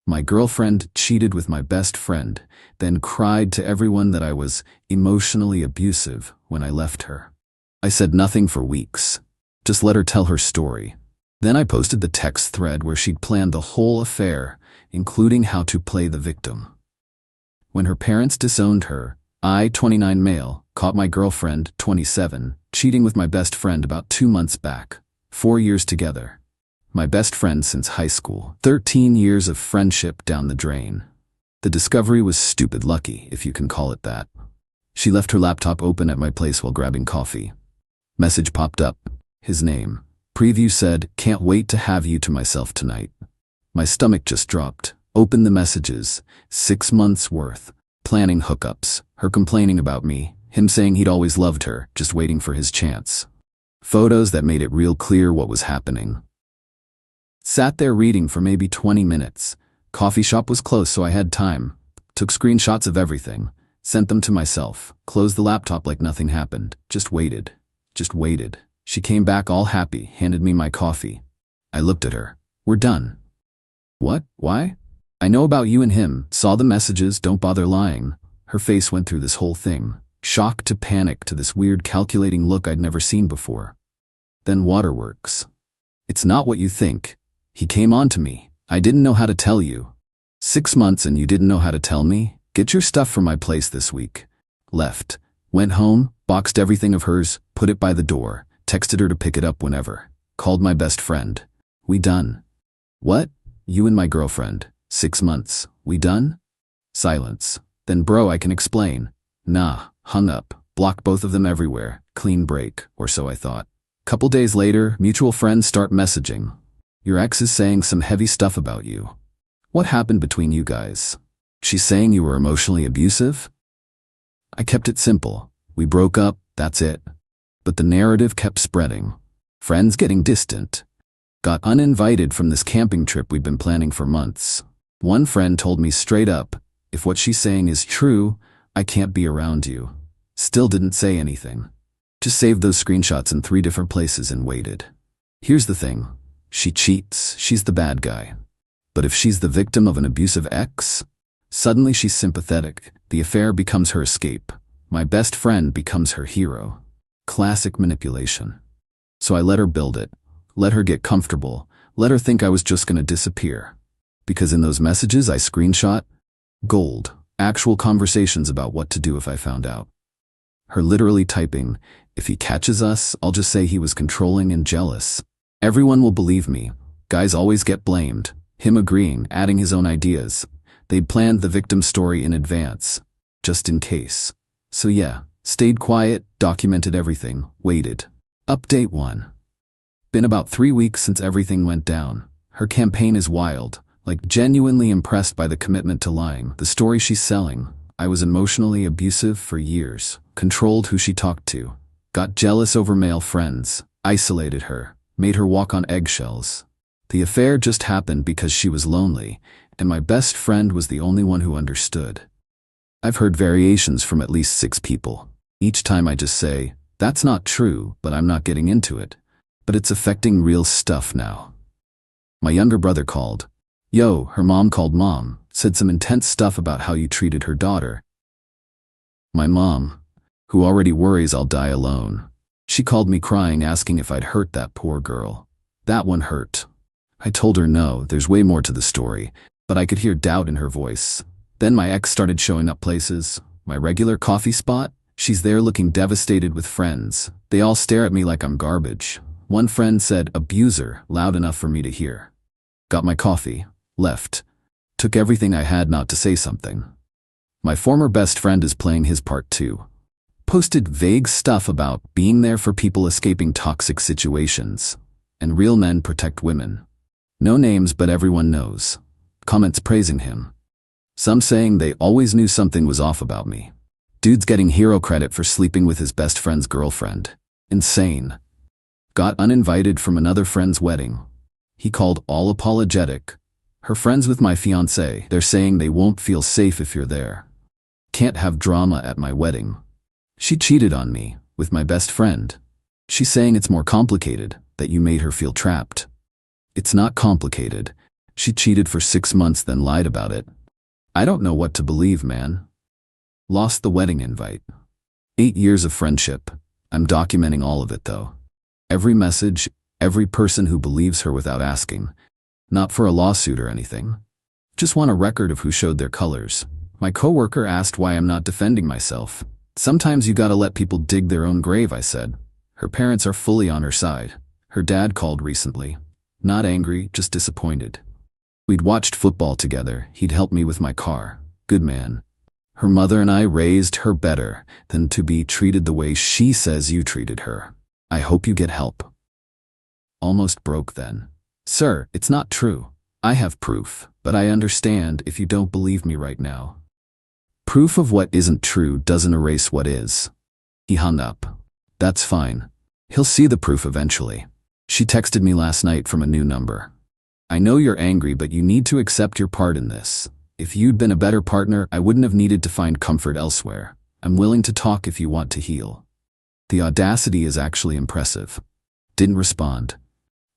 My girlfriend cheated with my best friend, then cried to everyone that I was emotionally abusive when I left her. I said nothing for weeks. Just let her tell her story. Then I posted the text thread where she'd planned the whole affair, including how to play the victim. When her parents disowned her, I, 29 male, caught my girlfriend, 27, cheating with my best friend about 2 months back. 4 years together. My best friend since high school. 13 years of friendship down the drain. The discovery was stupid lucky, if you can call it that. She left her laptop open at my place while grabbing coffee. Message popped up. His name. Preview said, "Can't wait to have you to myself tonight." My stomach just dropped. Opened the messages. 6 months worth. Planning hookups. Her complaining about me. Him saying he'd always loved her, just waiting for his chance. Photos that made it real clear what was happening. Sat there reading for maybe 20 minutes. Coffee shop was closed, so I had time. Took screenshots of everything. Sent them to myself. Closed the laptop like nothing happened. Just waited. Just waited. She came back all happy, handed me my coffee. I looked at her. "We're done." "What? Why?" "I know about you and him. Saw the messages, don't bother lying." Her face went through this whole thing. Shock to panic to this weird calculating look I'd never seen before. Then waterworks. "It's not what you think. He came on to me. I didn't know how to tell you." 6 months and you didn't know how to tell me? Get your stuff from my place this week. Left. Went home, boxed everything of hers, put it by the door, texted her to pick it up whenever. Called my best friend. "We done." "What? You and my girlfriend. 6 months. We done?" Silence. "Then bro, I can explain." "Nah." Hung up. Blocked both of them everywhere. Clean break, or so I thought. Couple days later, mutual friends start messaging. "Your ex is saying some heavy stuff about you." "What happened between you guys?" "She's saying you were emotionally abusive?" I kept it simple. We broke up, that's it. But the narrative kept spreading. Friends getting distant. Got uninvited from this camping trip we'd been planning for months. One friend told me straight up, "If what she's saying is true, I can't be around you." Still didn't say anything. Just saved those screenshots in 3 different places and waited. Here's the thing. She cheats, she's the bad guy. But if she's the victim of an abusive ex, suddenly she's sympathetic. The affair becomes her escape. My best friend becomes her hero. Classic manipulation. So I let her build it. Let her get comfortable. Let her think I was just gonna disappear. Because in those messages I screenshot, gold. Actual conversations about what to do if I found out. Her literally typing, "If he catches us, I'll just say he was controlling and jealous. Everyone will believe me. Guys always get blamed." Him agreeing, adding his own ideas. They'd planned the victim story in advance, just in case. So yeah, stayed quiet, documented everything, waited. Update 1. Been about 3 weeks since everything went down. Her campaign is wild. Like genuinely impressed by the commitment to lying, the story she's selling. I was emotionally abusive for years, controlled who she talked to, got jealous over male friends, isolated her, made her walk on eggshells. The affair just happened because she was lonely, and my best friend was the only one who understood. I've heard variations from at least 6 people. Each time I just say, "That's not true, but I'm not getting into it." But it's affecting real stuff now. My younger brother called. "Yo, her mom called mom, said some intense stuff about how you treated her daughter." My mom, who already worries I'll die alone. She called me crying asking if I'd hurt that poor girl. That one hurt. I told her no, there's way more to the story, but I could hear doubt in her voice. Then my ex started showing up places. My regular coffee spot, she's there looking devastated with friends. They all stare at me like I'm garbage. One friend said "abuser" loud enough for me to hear. Got my coffee. Left. Took everything I had not to say something. My former best friend is playing his part too. Posted vague stuff about being there for people escaping toxic situations. And real men protect women. No names, but everyone knows. Comments praising him. Some saying they always knew something was off about me. Dude's getting hero credit for sleeping with his best friend's girlfriend. Insane. Got uninvited from another friend's wedding. He called all apologetic. Her friends with my fiancé, they're saying they won't feel safe if you're there. Can't have drama at my wedding. She cheated on me, with my best friend. She's saying it's more complicated, that you made her feel trapped. It's not complicated. She cheated for 6 months then lied about it. I don't know what to believe, man. Lost the wedding invite. 8 years of friendship. I'm documenting all of it though. Every message, every person who believes her without asking. Not for a lawsuit or anything. Just want a record of who showed their colors. My coworker asked why I'm not defending myself. Sometimes you gotta let people dig their own grave, I said. Her parents are fully on her side. Her dad called recently. Not angry, just disappointed. We'd watched football together. He'd helped me with my car. Good man. Her mother and I raised her better than to be treated the way she says you treated her. I hope you get help. Almost broke then. Sir, it's not true. I have proof, but I understand if you don't believe me right now. Proof of what isn't true doesn't erase what is. He hung up. That's fine. He'll see the proof eventually. She texted me last night from a new number. I know you're angry, but you need to accept your part in this. If you'd been a better partner, I wouldn't have needed to find comfort elsewhere. I'm willing to talk if you want to heal. The audacity is actually impressive. Didn't respond.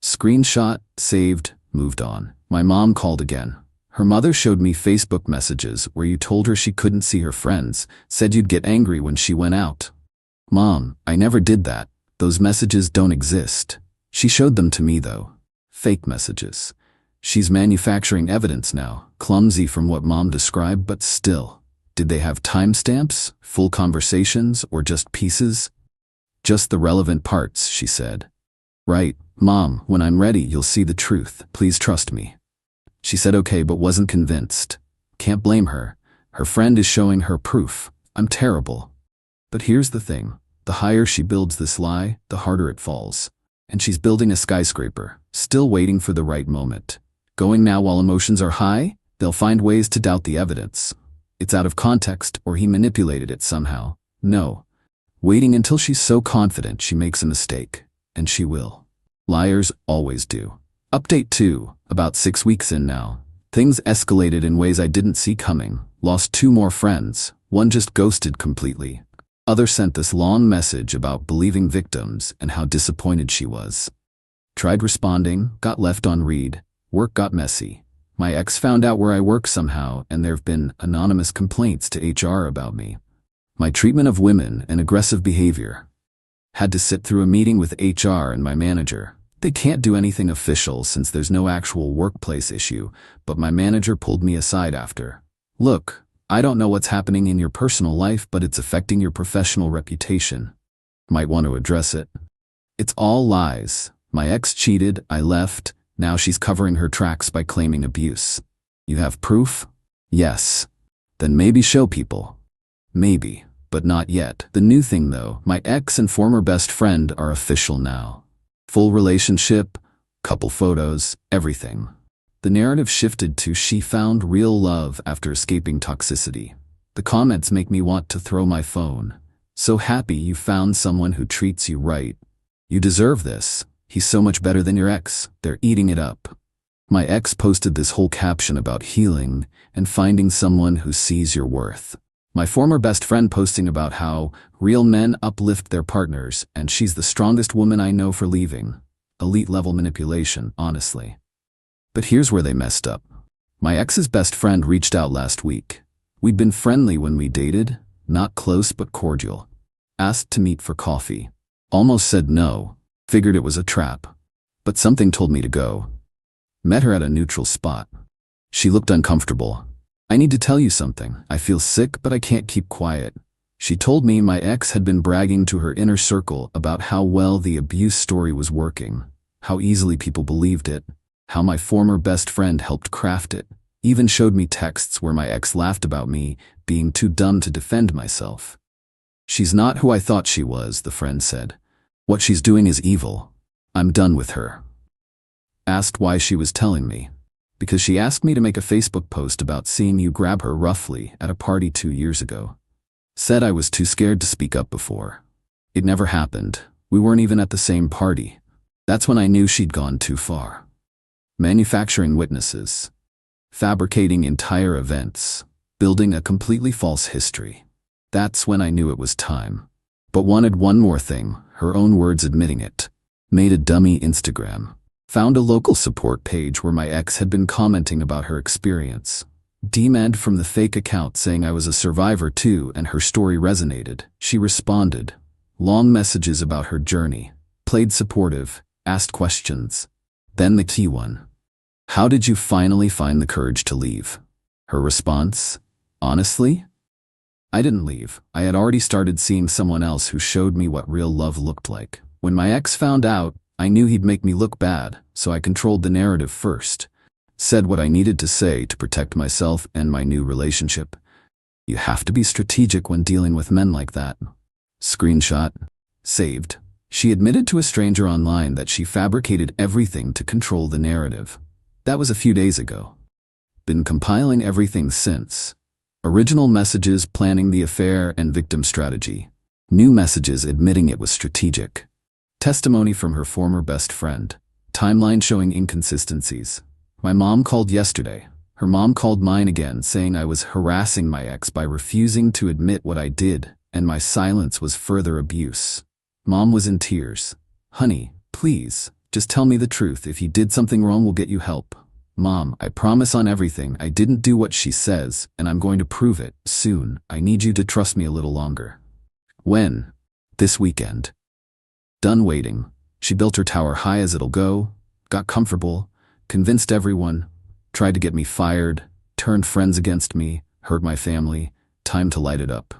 Screenshot, saved, moved on. My mom called again. Her mother showed me Facebook messages where you told her she couldn't see her friends, said you'd get angry when she went out. Mom, I never did that. Those messages don't exist. She showed them to me though. Fake messages. She's manufacturing evidence now, clumsy from what Mom described, but still. Did they have timestamps, full conversations, or just pieces? Just the relevant parts, she said. Right, Mom, when I'm ready you'll see the truth, please trust me. She said okay but wasn't convinced. Can't blame her. Her friend is showing her proof. I'm terrible. But here's the thing. The higher she builds this lie, the harder it falls. And she's building a skyscraper, still waiting for the right moment. Going now while emotions are high, they'll find ways to doubt the evidence. It's out of context or he manipulated it somehow. No. Waiting until she's so confident she makes a mistake. And she will. Liars always do. Update 2, about 6 weeks in now. Things escalated in ways I didn't see coming. Lost 2 more friends. One just ghosted completely. Other sent this long message about believing victims and how disappointed she was. Tried responding, got left on read. Work got messy. My ex found out where I work somehow, and there've been anonymous complaints to HR about me. My treatment of women and aggressive behavior. Had to sit through a meeting with HR and my manager. They can't do anything official since there's no actual workplace issue, but my manager pulled me aside after. Look, I don't know what's happening in your personal life, but it's affecting your professional reputation. Might want to address it. It's all lies. My ex cheated, I left, now she's covering her tracks by claiming abuse. You have proof? Yes. Then maybe show people. Maybe, but not yet. The new thing though, my ex and former best friend are official now. Full relationship, couple photos, everything. The narrative shifted to she found real love after escaping toxicity. The comments make me want to throw my phone. So happy you found someone who treats you right. You deserve this. He's so much better than your ex. They're eating it up. My ex posted this whole caption about healing and finding someone who sees your worth. My former best friend posting about how real men uplift their partners and she's the strongest woman I know for leaving. Elite level manipulation, honestly. But here's where they messed up. My ex's best friend reached out last week. We'd been friendly when we dated, not close but cordial. Asked to meet for coffee. Almost said no. Figured it was a trap. But something told me to go. Met her at a neutral spot. She looked uncomfortable. I need to tell you something. I feel sick, but I can't keep quiet. She told me my ex had been bragging to her inner circle about how well the abuse story was working, how easily people believed it, how my former best friend helped craft it, even showed me texts where my ex laughed about me being too dumb to defend myself. She's not who I thought she was, the friend said. What she's doing is evil. I'm done with her. Asked why she was telling me. Because she asked me to make a Facebook post about seeing you grab her roughly at a party 2 years ago. Said I was too scared to speak up before. It never happened. We weren't even at the same party. That's when I knew she'd gone too far. Manufacturing witnesses. Fabricating entire events. Building a completely false history. That's when I knew it was time. But wanted one more thing, her own words admitting it. Made a dummy Instagram. Found a local support page where my ex had been commenting about her experience. DM'd from the fake account saying I was a survivor too and her story resonated. She responded. Long messages about her journey. Played supportive, asked questions. Then the key one. How did you finally find the courage to leave? Her response? Honestly? I didn't leave. I had already started seeing someone else who showed me what real love looked like. When my ex found out, I knew he'd make me look bad, so I controlled the narrative first. Said what I needed to say to protect myself and my new relationship. You have to be strategic when dealing with men like that. Screenshot. Saved. She admitted to a stranger online that she fabricated everything to control the narrative. That was a few days ago. Been compiling everything since. Original messages planning the affair and victim strategy. New messages admitting it was strategic. Testimony from her former best friend. Timeline showing inconsistencies. My mom called yesterday. Her mom called mine again saying I was harassing my ex by refusing to admit what I did, and my silence was further abuse. Mom was in tears. Honey, please, just tell me the truth. If he did something wrong, we'll get you help. Mom, I promise on everything I didn't do what she says, and I'm going to prove it soon. I need you to trust me a little longer. When? This weekend. Done waiting. She built her tower high as it'll go, got comfortable, convinced everyone, tried to get me fired, turned friends against me, hurt my family. Time to light it up.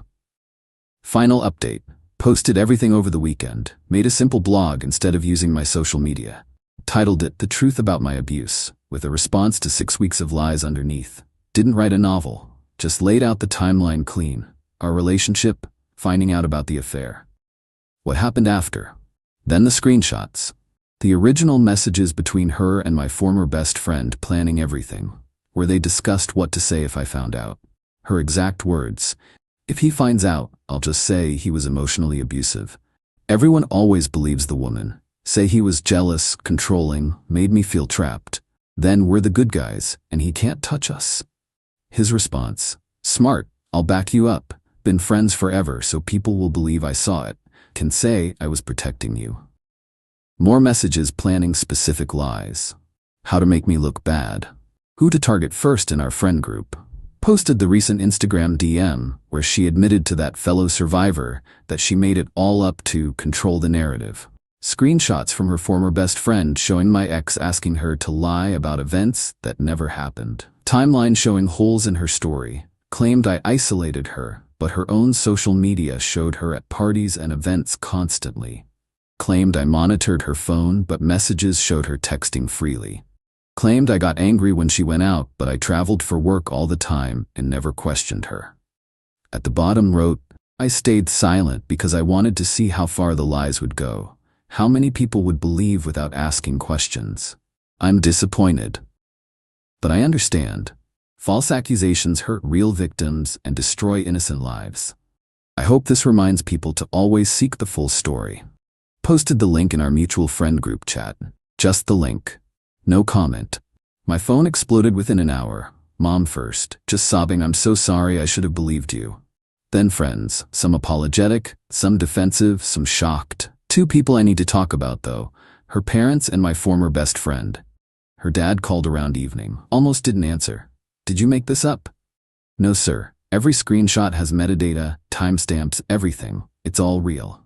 Final update. Posted everything over the weekend, made a simple blog instead of using my social media. Titled it The Truth About My Abuse, with a response to 6 weeks of lies underneath. Didn't write a novel, just laid out the timeline clean. Our relationship, finding out about the affair. What happened after? Then the screenshots. The original messages between her and my former best friend planning everything, where they discussed what to say if I found out. Her exact words. If he finds out, I'll just say he was emotionally abusive. Everyone always believes the woman. Say he was jealous, controlling, made me feel trapped. Then we're the good guys, and he can't touch us. His response. Smart, I'll back you up. Been friends forever so people will believe I saw it. Can say I was protecting you. More messages planning specific lies. How to make me look bad. Who to target first in our friend group. Posted the recent Instagram DM where she admitted to that fellow survivor that she made it all up to control the narrative. Screenshots from her former best friend showing my ex asking her to lie about events that never happened. Timeline showing holes in her story. Claimed I isolated her, but her own social media showed her at parties and events constantly. Claimed I monitored her phone, but messages showed her texting freely. Claimed I got angry when she went out, but I traveled for work all the time and never questioned her. At the bottom wrote, I stayed silent because I wanted to see how far the lies would go. How many people would believe without asking questions? I'm disappointed. But I understand. False accusations hurt real victims and destroy innocent lives. I hope this reminds people to always seek the full story. Posted the link in our mutual friend group chat. Just the link. No comment. My phone exploded within an hour. Mom first, just sobbing, I'm so sorry, I should have believed you. Then friends, some apologetic, some defensive, some shocked. 2 people I need to talk about though, her parents and my former best friend. Her dad called around evening, almost didn't answer. Did you make this up? No sir, every screenshot has metadata, timestamps, everything. It's all real.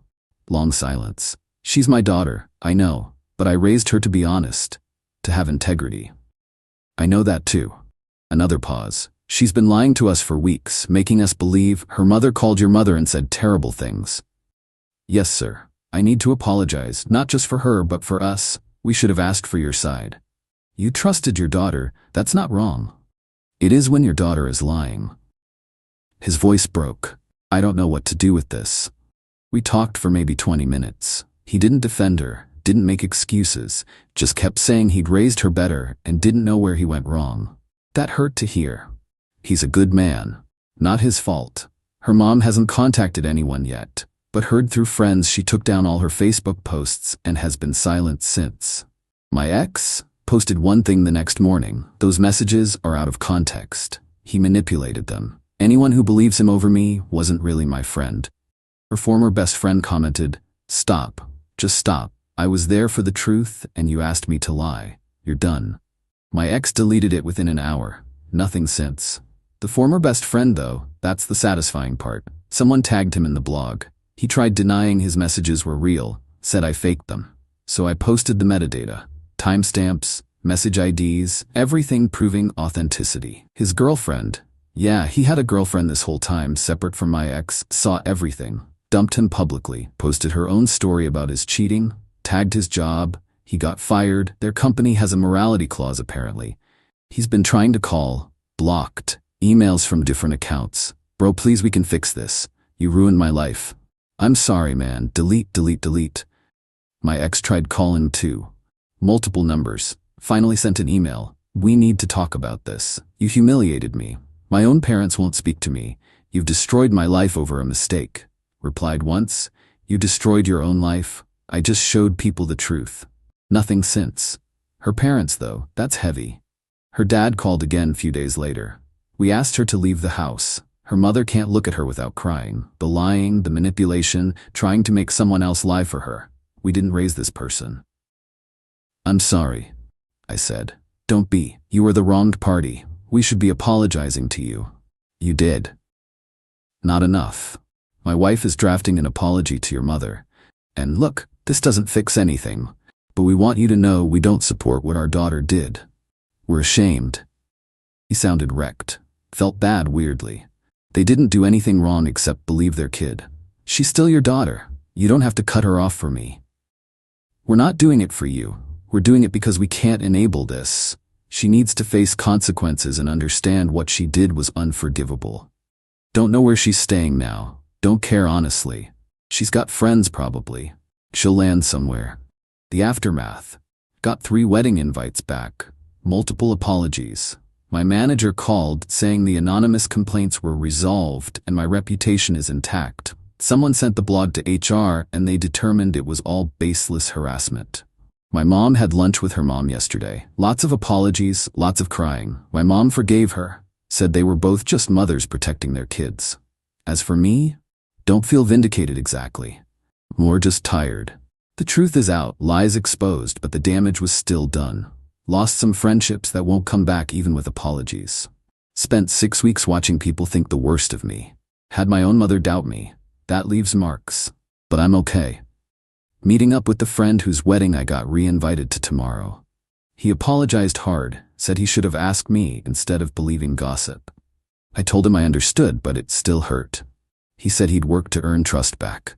Long silence. She's my daughter, I know, but I raised her to be honest, to have integrity. I know that too. Another pause. She's been lying to us for weeks, making us believe her mother called your mother and said terrible things. Yes sir. I need to apologize, not just for her but for us. We should have asked for your side. You trusted your daughter, that's not wrong. It is when your daughter is lying. His voice broke. I don't know what to do with this. We talked for maybe 20 minutes. He didn't defend her, didn't make excuses, just kept saying he'd raised her better and didn't know where he went wrong. That hurt to hear. He's a good man. Not his fault. Her mom hasn't contacted anyone yet, but heard through friends she took down all her Facebook posts and has been silent since. My ex posted one thing the next morning. Those messages are out of context. He manipulated them. Anyone who believes him over me wasn't really my friend. Her former best friend commented, stop, just stop. I was there for the truth, and you asked me to lie. You're done. My ex deleted it within an hour. Nothing since. The former best friend, though, that's the satisfying part. Someone tagged him in the blog. He tried denying his messages were real, said I faked them. So I posted the metadata. Timestamps, message IDs, everything proving authenticity. His girlfriend, yeah, he had a girlfriend this whole time, separate from my ex, saw everything. Dumped him publicly, posted her own story about his cheating, tagged his job, he got fired. Their company has a morality clause apparently. He's been trying to call, blocked, emails from different accounts. Bro, please, we can fix this. You ruined my life. I'm sorry, man. Delete, delete, delete. My ex tried calling too. Multiple numbers. Finally sent an email. We need to talk about this. You humiliated me. My own parents won't speak to me. You've destroyed my life over a mistake. Replied once. You destroyed your own life. I just showed people the truth. Nothing since. Her parents, though, that's heavy. Her dad called again a few days later. We asked her to leave the house. Her mother can't look at her without crying. The lying, the manipulation, trying to make someone else lie for her. We didn't raise this person. I'm sorry, I said. Don't be. You are the wronged party. We should be apologizing to you. You did. Not enough. My wife is drafting an apology to your mother. And look, this doesn't fix anything. But we want you to know we don't support what our daughter did. We're ashamed. He sounded wrecked. Felt bad weirdly. They didn't do anything wrong except believe their kid. She's still your daughter. You don't have to cut her off for me. We're not doing it for you. We're doing it because we can't enable this. She needs to face consequences and understand what she did was unforgivable. Don't know where she's staying now. Don't care honestly. She's got friends probably. She'll land somewhere. The aftermath. Got 3 wedding invites back. Multiple apologies. My manager called saying the anonymous complaints were resolved and my reputation is intact. Someone sent the blog to HR and they determined it was all baseless harassment. My mom had lunch with her mom yesterday. Lots of apologies, lots of crying. My mom forgave her, said they were both just mothers protecting their kids. As for me, don't feel vindicated exactly. More just tired. The truth is out, lies exposed, but the damage was still done. Lost some friendships that won't come back even with apologies. Spent 6 weeks watching people think the worst of me. Had my own mother doubt me. That leaves marks. But I'm okay. Meeting up with the friend whose wedding I got re-invited to tomorrow. He apologized hard, said he should have asked me instead of believing gossip. I told him I understood, but it still hurt. He said he'd work to earn trust back.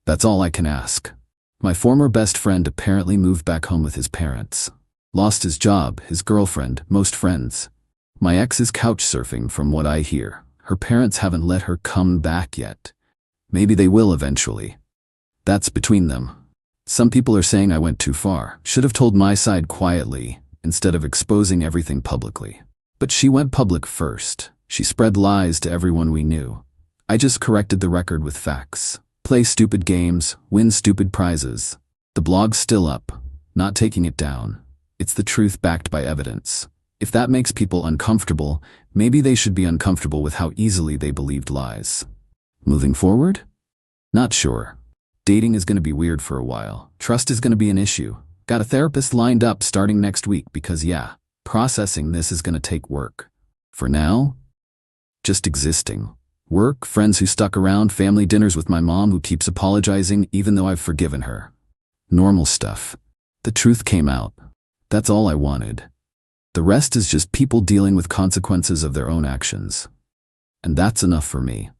That's all I can ask. My former best friend apparently moved back home with his parents. Lost his job, his girlfriend, most friends. My ex is couch surfing from what I hear. Her parents haven't let her come back yet. Maybe they will eventually. That's between them. Some people are saying I went too far. Should have told my side quietly, instead of exposing everything publicly. But she went public first. She spread lies to everyone we knew. I just corrected the record with facts. Play stupid games, win stupid prizes. The blog's still up, not taking it down. It's the truth backed by evidence. If that makes people uncomfortable, maybe they should be uncomfortable with how easily they believed lies. Moving forward? Not sure. Dating is going to be weird for a while. Trust is going to be an issue. Got a therapist lined up starting next week because yeah, processing this is going to take work. For now, just existing. Work, friends who stuck around, family dinners with my mom who keeps apologizing even though I've forgiven her. Normal stuff. The truth came out. That's all I wanted. The rest is just people dealing with consequences of their own actions. And that's enough for me.